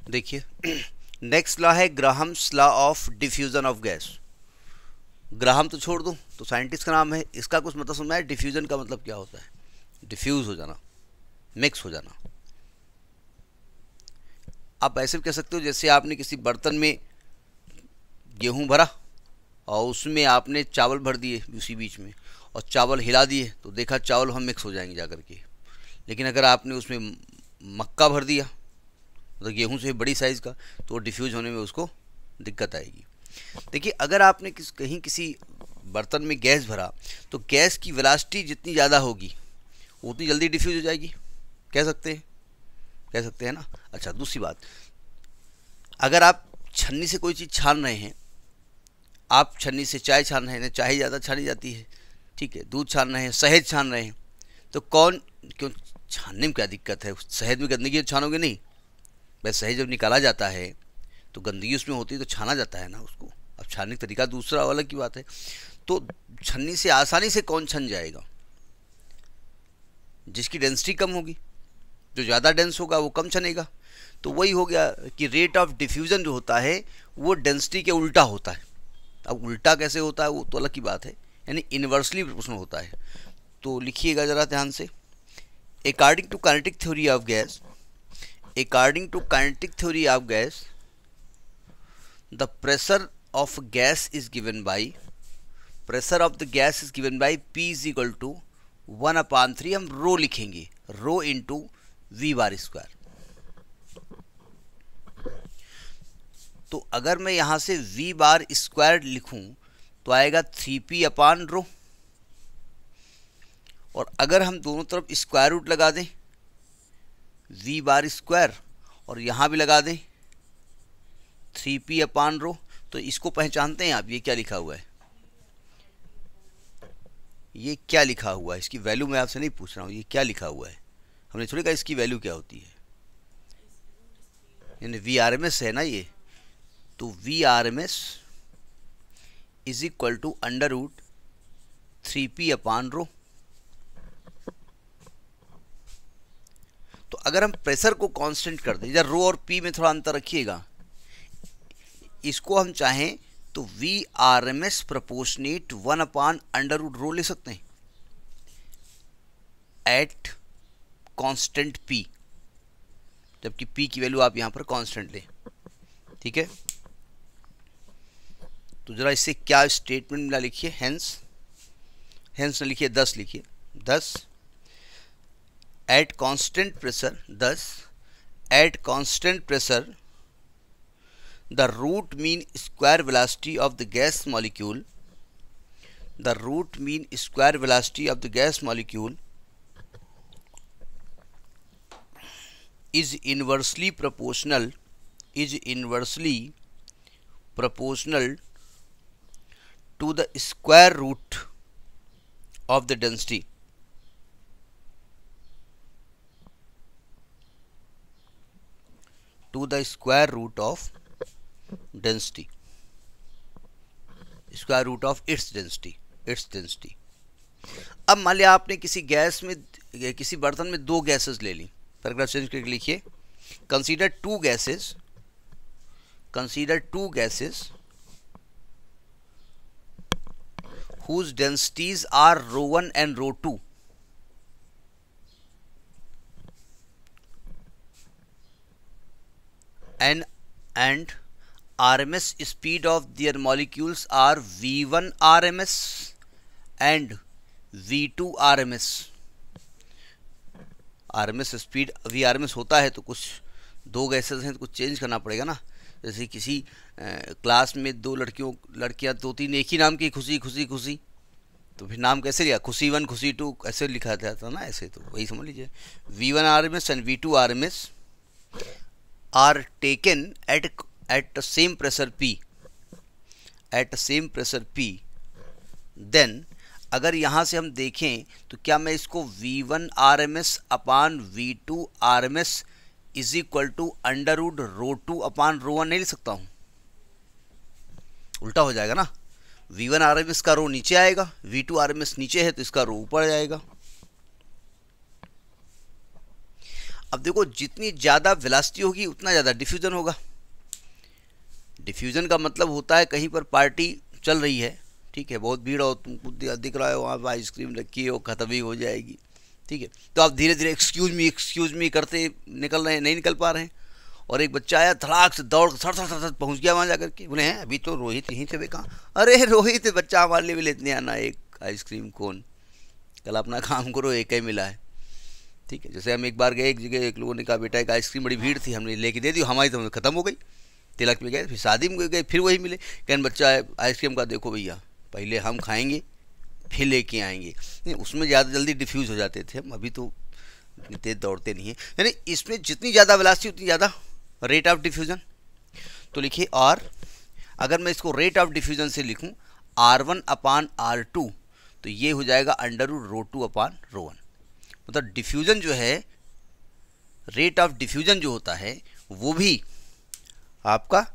देखिए next law है Graham's law of diffusion of gas. Graham तो छोड़ दो, तो साइंटिस्ट का नाम है, इसका कुछ मतलब समझ में आया? डिफ्यूजन का मतलब क्या होता है? डिफ्यूज हो जाना, मिक्स हो जाना। आप ऐसे भी कह सकते हो जैसे आपने किसी बर्तन में गेहूं भरा और उसमें आपने चावल भर दिए उसी बीच में, और चावल हिला दिए तो देखा चावल हम मिक्स हो जाएंगे जाकर के। लेकिन अगर आपने उसमें मक्का भर दिया तो गेहूं से बड़ी साइज़ का, तो डिफ्यूज होने में उसको दिक्कत आएगी। देखिए अगर आपने कहीं किसी बर्तन में गैस भरा तो गैस की वेलोसिटी जितनी ज़्यादा होगी उतनी जल्दी डिफ्यूज हो जाएगी। कह सकते हैं ना। अच्छा, दूसरी बात, अगर आप छन्नी से कोई चीज़ छान रहे हैं, आप छन्नी से चाय छान रहे हैं, चाय ज़्यादा छानी जाती है, ठीक है, दूध छान रहे हैं, शहद छान रहे हैं, तो क्यों छानने में क्या दिक्कत है? शहद में गंदगी तो छानोगे नहीं। बस शहद जब निकाला जाता है तो गंदगी उसमें होती है तो छाना जाता है ना उसको। अब छानने का तरीका दूसरा अलग की बात है। तो छन्नी से आसानी से कौन छन जाएगा? जिसकी डेंसिटी कम होगी। जो ज़्यादा डेंस होगा वो कम छनेगा। तो वही हो गया कि रेट ऑफ डिफ्यूज़न जो होता है वो डेंसिटी के उल्टा होता है। अब उल्टा कैसे होता है वो तो अलग की बात है, यानी इन्वर्सली प्रोपोर्शनल होता है। तो लिखिएगा ज़रा ध्यान से। According to kinetic theory of gas, according to kinetic theory of gas, the pressure of gas is given by P is equal to 1/3, हम रो लिखेंगे, rho into we bar square. तो अगर मैं यहां से वी बार स्क्वायर लिखूं तो आएगा 3p/रो, और अगर हम दोनों तरफ स्क्वायर रूट लगा दें वी बार स्क्वायर और यहाँ भी लगा दें 3p/रो, तो इसको पहचानते हैं आप? ये क्या लिखा हुआ है? ये क्या लिखा हुआ है? इसकी वैल्यू मैं आपसे नहीं पूछ रहा हूँ, ये क्या लिखा हुआ है? हमने थोड़ी कहा इसकी वैल्यू क्या होती है, यानी वी आर एम एस है ना ये। तो V R M S is equal to √3p/रो। तो अगर हम प्रेशर को कांस्टेंट कर दें, इधर रो और पी में थोड़ा अंतर रखिएगा, इसको हम चाहें तो V R M S proportionate 1/√रो ले सकते हैं एट कांस्टेंट पी, जबकि पी की वैल्यू आप यहां पर कांस्टेंट लें, ठीक है। तो जरा इससे क्या स्टेटमेंट मिला लिखिए, हेंस न लिखिए 10 लिखिए, 10 at constant pressure, thus at constant pressure the root mean square velocity of the gas molecule is inversely proportional to the square root of the density square root of its density। अब मान लिया आपने किसी बर्तन में दो gases ले ली, paragraph change करके लिखिए, consider two gases whose densities are ρ1 and ρ2, and RMS speed of their molecules are V1 RMS and V2 RMS। RMS speed VRMS होता है तो कुछ दो गैसेस हैं तो कुछ चेंज करना पड़ेगा ना। जैसे किसी क्लास में दो लड़कियां 2-3 एक ही नाम की खुशी, तो फिर नाम कैसे लिया? खुशी 1 खुशी 2 ऐसे लिखा जाता ना, ऐसे। तो वही समझ लीजिए, V1 RMS and V2 RMS are taken at the same pressure P, then अगर यहाँ से हम देखें तो क्या मैं इसको V1 RMS upon V2 RMS is equal to √ρ2/ρ1 नहीं लिख सकता हूँ? उल्टा हो जाएगा ना। V1 RMS का रो नीचे आएगा, V2 RMS नीचे है तो इसका रो ऊपर जाएगा। अब देखो जितनी ज़्यादा वेलोसिटी होगी उतना ज़्यादा डिफ्यूज़न होगा। डिफ्यूज़न का मतलब होता है कहीं पर पार्टी चल रही है, ठीक है, बहुत भीड़ हो, तुमको दिख रहा है वहाँ पर आइसक्रीम रखी है, वो ख़त्म ही हो जाएगी, ठीक है, तो आप धीरे धीरे एक्सक्यूज़ मी करते निकल रहे हैं, नहीं निकल पा रहे हैं, और एक बच्चा आया धड़ाक से दौड़ सड़ सड़ सड़ पहुँच गया वहाँ जाकर के, बोले हैं अभी तो रोहित यहीं थे, वे कहाँ, अरे रोहित बच्चा हमारे लिए भी लेते आना एक आइसक्रीम कोन, कल अपना काम करो, एक ही मिला है, ठीक है। जैसे हम एक बार गए एक जगह, एक लोगों ने कहा बेटा एक आइसक्रीम बड़ी भीड़ थी, हमने लेके दे दी, हमारी तो ख़त्म हो गई, तिलक में गए, फिर शादी में गए, फिर वही मिले, कहने बच्चा आइसक्रीम का देखो भैया पहले हम खाएंगे फिर लेके आएंगे, नहीं उसमें ज़्यादा जल्दी डिफ्यूज़ हो जाते थे हम, अभी तो इतनी तेज दौड़ते नहीं हैं, यानी इसमें जितनी ज़्यादा वेलोसिटी उतनी ज़्यादा रेट ऑफ डिफ्यूज़न। तो लिखिए और अगर मैं इसको रेट ऑफ डिफ्यूज़न से लिखूँ R1/R2 तो ये हो जाएगा √ρ2/ρ1, मतलब डिफ्यूज़न जो है, रेट ऑफ डिफ्यूज़न जो होता है वो भी आपका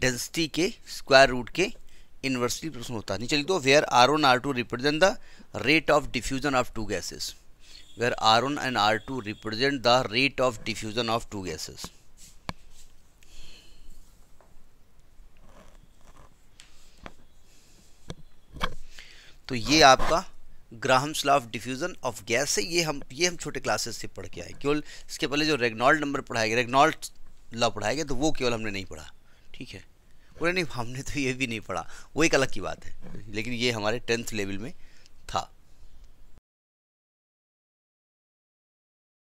डेंसिटी के स्क्वायर रूट के इन्वर्सली प्रोपोर्शनल होता है। नहीं चलिए तो where R1 R2 represent the rate of diffusion of two gases, where R1 and R2 represent the rate of diffusion of two gases. तो ये आपका Graham's law of diffusion of gas है, ये हम छोटे क्लासेस से पढ़ के आए, केवल इसके पहले जो रेग्नॉल्ड नंबर पढ़ाएगा, रेग्नॉल्ड लॉ पढ़ाएगा, तो वो केवल हमने नहीं पढ़ा, ठीक है, बोले नहीं हमने तो ये भी नहीं पढ़ा, वो एक अलग की बात है, लेकिन ये हमारे 10th लेवल में था।